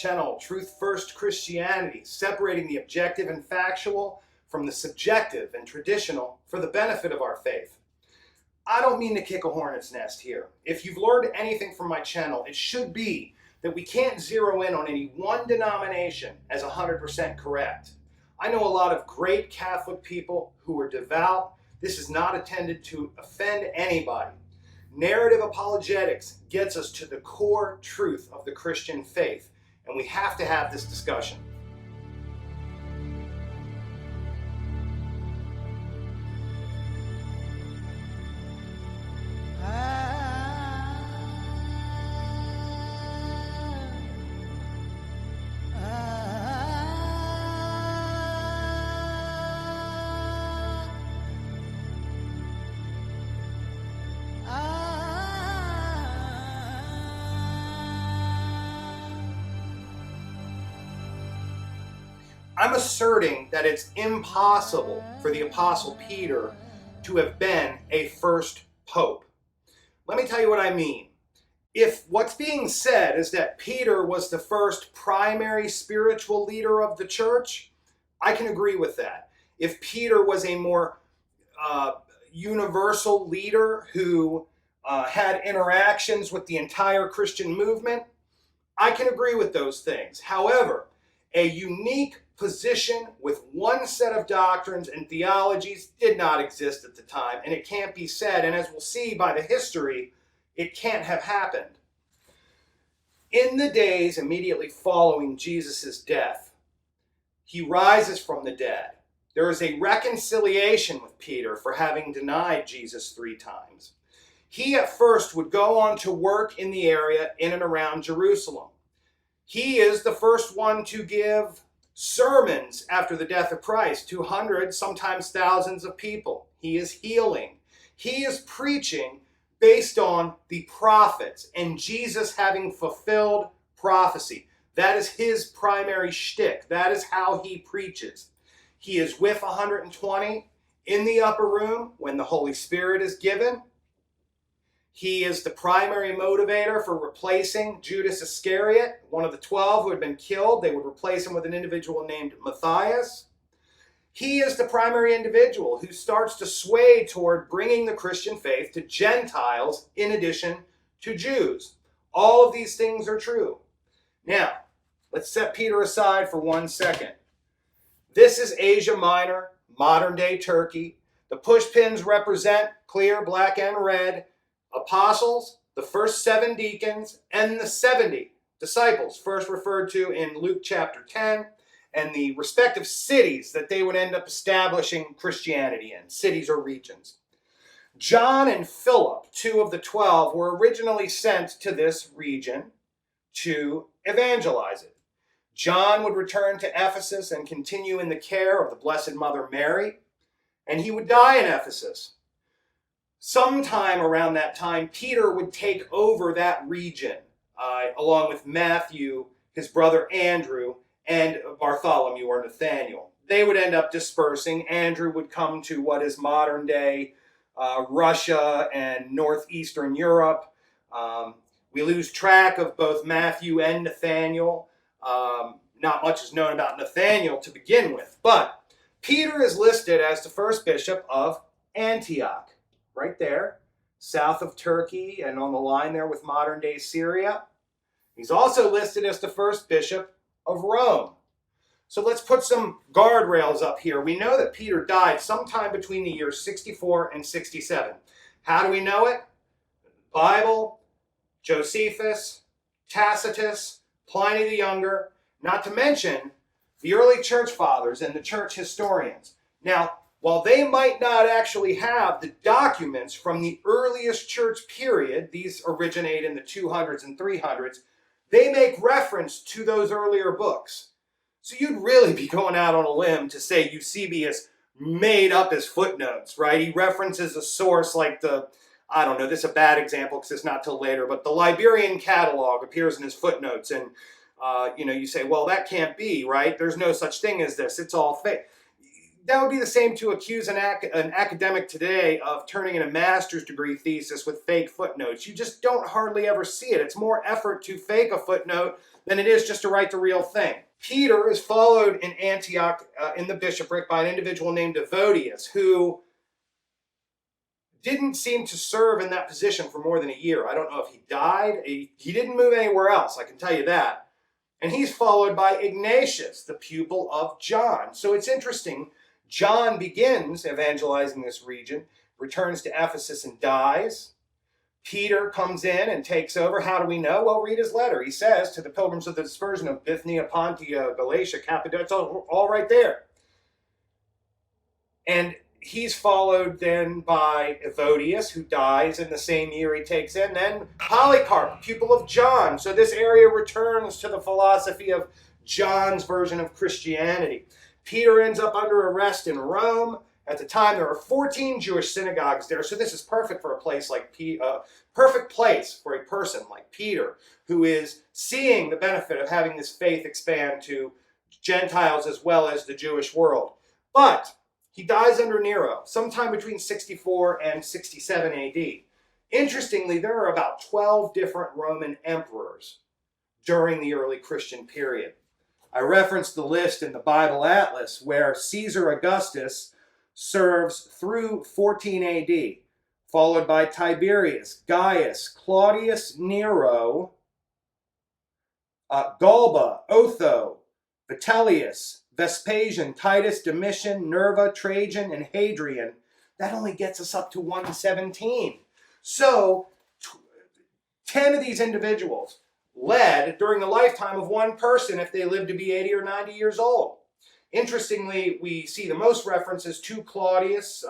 channel, Truth First Christianity, separating the objective and factual from the subjective and traditional for the benefit of our faith. I don't mean to kick a hornet's nest here. If you've learned anything from my channel, it should be that we can't zero in on any one denomination as 100% correct. I know a lot of great Catholic people who are devout. This is not intended to offend anybody. Narrative apologetics gets us to the core truth of the Christian faith, and we have to have this discussion. I'm asserting that it's impossible for the Apostle Peter to have been a first pope. Let me tell you what I mean. If what's being said is that Peter was the first primary spiritual leader of the church, I can agree with that. If Peter was a more universal leader who had interactions with the entire Christian movement, I can agree with those things. However, a unique position with one set of doctrines and theologies did not exist at the time, and it can't be said, and as we'll see by the history, it can't have happened. In the days immediately following Jesus' death, he rises from the dead. There is a reconciliation with Peter for having denied Jesus 3 times. He at first would go on to work in the area in and around Jerusalem. He is the first one to give sermons after the death of Christ to hundreds, sometimes thousands of people. He is healing. He is preaching based on the prophets and Jesus having fulfilled prophecy. That is his primary shtick. That is how he preaches. He is with 120 in the upper room when the Holy Spirit is given. He is the primary motivator for replacing Judas Iscariot, one of the 12 who had been killed. They would replace him with an individual named Matthias. He is the primary individual who starts to sway toward bringing the Christian faith to Gentiles in addition to Jews. All of these things are true. Now, let's set Peter aside for 1 second. This is Asia Minor, modern-day Turkey. The pushpins represent clear, black, and red apostles, the first 7 deacons, and the 70 disciples, first referred to in Luke chapter 10, and the respective cities that they would end up establishing Christianity in, cities or regions. John and Philip, 2 of the 12, were originally sent to this region to evangelize it. John would return to Ephesus and continue in the care of the Blessed Mother Mary, and he would die in Ephesus. Sometime around that time, Peter would take over that region, along with Matthew, his brother Andrew, and Bartholomew or Nathaniel. They would end up dispersing. Andrew would come to what is modern-day Russia and northeastern Europe. We lose track of both Matthew and Nathaniel. Not much is known about Nathaniel to begin with, but Peter is listed as the first bishop of Antioch. Right there, south of Turkey and on the line there with modern-day Syria. He's also listed as the first bishop of Rome. So let's put some guardrails up here. We know that Peter died sometime between the years 64 and 67. How do we know it? Bible, Josephus, Tacitus, Pliny the Younger, not to mention the early church fathers and the church historians. Now, while they might not actually have the documents from the earliest church period, these originate in the 200s and 300s, they make reference to those earlier books. So you'd really be going out on a limb to say Eusebius made up his footnotes, right? He references a source like I don't know, this is a bad example because it's not till later, but the Liberian Catalog appears in his footnotes, and you say, well, that can't be, right? There's no such thing as this. It's all fake. that would be the same to accuse an academic today of turning in a master's degree thesis with fake footnotes. You just don't hardly ever see it. It's more effort to fake a footnote than it is just to write the real thing. Peter is followed in Antioch in the bishopric by an individual named Evodius, who didn't seem to serve in that position for more than a year. I don't know if he died. He didn't move anywhere else, I can tell you that. And he's followed by Ignatius, the pupil of John. So it's interesting. John begins evangelizing this region, returns to Ephesus and dies. Peter comes in and takes over. How do we know? Well, read his letter. He says, to the pilgrims of the dispersion of Bithynia, Pontia, Galatia, Cappadocia, it's all right there. And he's followed then by Evodius, who dies in the same year he takes in. Then Polycarp, pupil of John. So this area returns to the philosophy of John's version of Christianity. Peter ends up under arrest in Rome. At the time, there are 14 Jewish synagogues there, so this is perfect for a place like perfect place for a person like Peter, who is seeing the benefit of having this faith expand to Gentiles as well as the Jewish world. But he dies under Nero, sometime between 64 and 67 AD. Interestingly, there are about 12 different Roman emperors during the early Christian period. I referenced the list in the Bible Atlas where Caesar Augustus serves through 14 AD, followed by Tiberius, Gaius, Claudius, Nero, Galba, Otho, Vitellius, Vespasian, Titus, Domitian, Nerva, Trajan, and Hadrian. That only gets us up to 117. So 10 of these individuals led during the lifetime of one person if they lived to be 80 or 90 years old. Interestingly, we see the most references to Claudius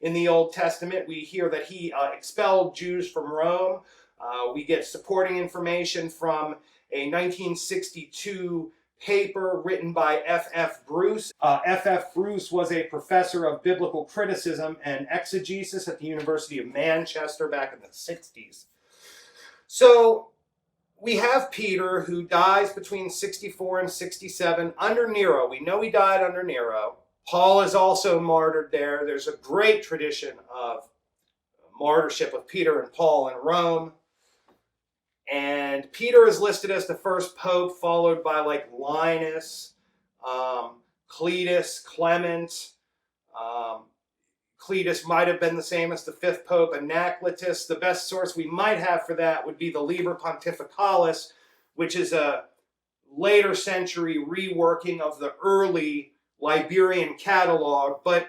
in the Old Testament. We hear that he expelled Jews from Rome. We get supporting information from a 1962 paper written by F.F. Bruce. F.F. Bruce was a professor of biblical criticism and exegesis at the University of Manchester back in the 60s. So we have Peter, who dies between 64 and 67 under Nero. We know he died under Nero. Paul is also martyred there. There's a great tradition of martyrship of Peter and Paul in Rome. And Peter is listed as the first pope, followed by like Linus, Cletus, Clement. Cletus might have been the same as the fifth pope, Anacletus. The best source we might have for that would be the Liber Pontificalis, which is a later century reworking of the early Liberian catalog. But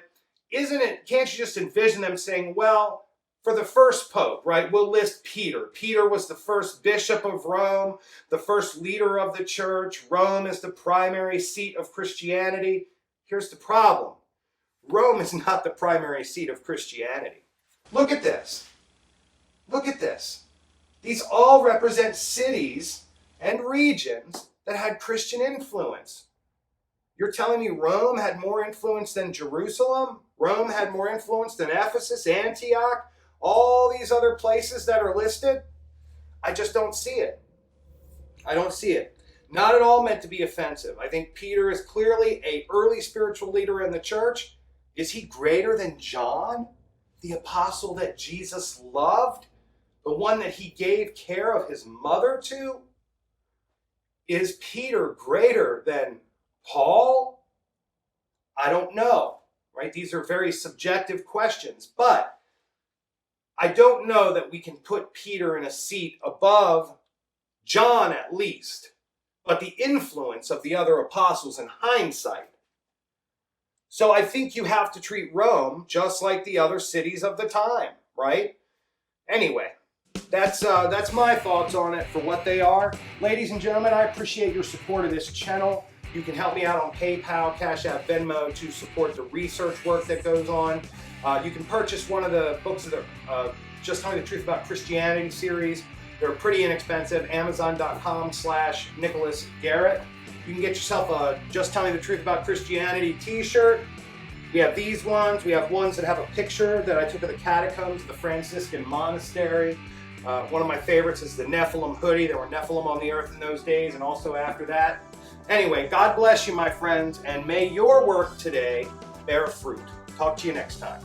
can't you just envision them saying, well, for the first pope, right, we'll list Peter. Peter was the first bishop of Rome, the first leader of the church. Rome is the primary seat of Christianity. Here's the problem. Rome is not the primary seat of Christianity. Look at this. Look at this. These all represent cities and regions that had Christian influence. You're telling me Rome had more influence than Jerusalem? Rome had more influence than Ephesus, Antioch, all these other places that are listed? I just don't see it. I don't see it. Not at all meant to be offensive. I think Peter is clearly an early spiritual leader in the church. Is he greater than John, the apostle that Jesus loved? The one that he gave care of his mother to? Is Peter greater than Paul? I don't know, right? These are very subjective questions, but I don't know that we can put Peter in a seat above John at least, but the influence of the other apostles in hindsight. So I think you have to treat Rome just like the other cities of the time, right? Anyway, that's my thoughts on it for what they are. Ladies and gentlemen, I appreciate your support of this channel. You can help me out on PayPal, Cashapp, Venmo to support the research work that goes on. You can purchase one of the books of the Just Tell Me the Truth About Christianity series. They're pretty inexpensive. Amazon.com/nicholasdgarrett. You can get yourself a Just Tell Me the Truth About Christianity t-shirt. We have these ones. We have ones that have a picture that I took of the catacombs of the Franciscan monastery. One of my favorites is the Nephilim hoodie. There were Nephilim on the earth in those days and also after that. Anyway, God bless you, my friends, and may your work today bear fruit. Talk to you next time.